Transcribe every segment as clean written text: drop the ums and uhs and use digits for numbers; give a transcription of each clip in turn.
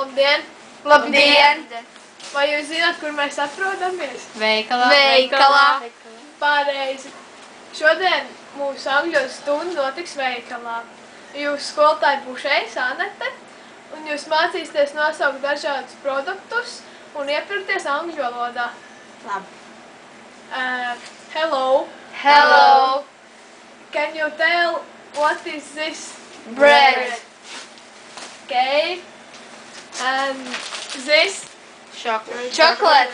Labdien! Labdien! Vai jūs zināt, kur mēs atrodamies? Veikalā. Pareizi. Šodien mūsu angļu stunda notiks veikalā. Jūsu skolotāji būs Anete, un jūs mācīsieties nosaukt dažādus produktus un iepirkties angļu valodā. Labi. Hello. Hello. Can you tell what is this? Bread. Okay. And this? Chocolate.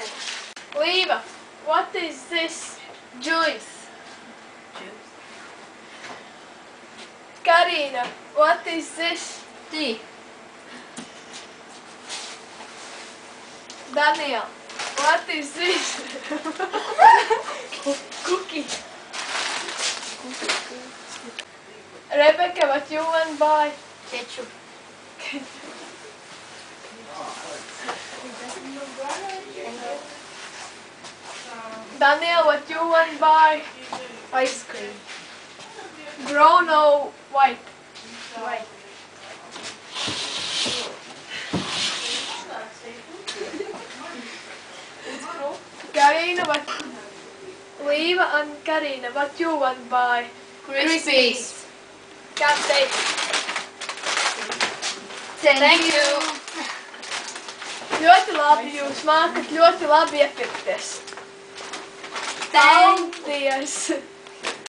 Līva, what is this? Juice. Karina, what is this? Tea. Daniel, what is this? Cookie. Rebecca, what you want to buy? Ketchup. Daniel, what you want to buy? Ice cream. Brown or white? White. Karina, what? Līva and Karina, what you want to buy? Crispies. Can't say. Thank you. Ļoti labi, jūs mākat ļoti labi iepirkties. Thank Paldies!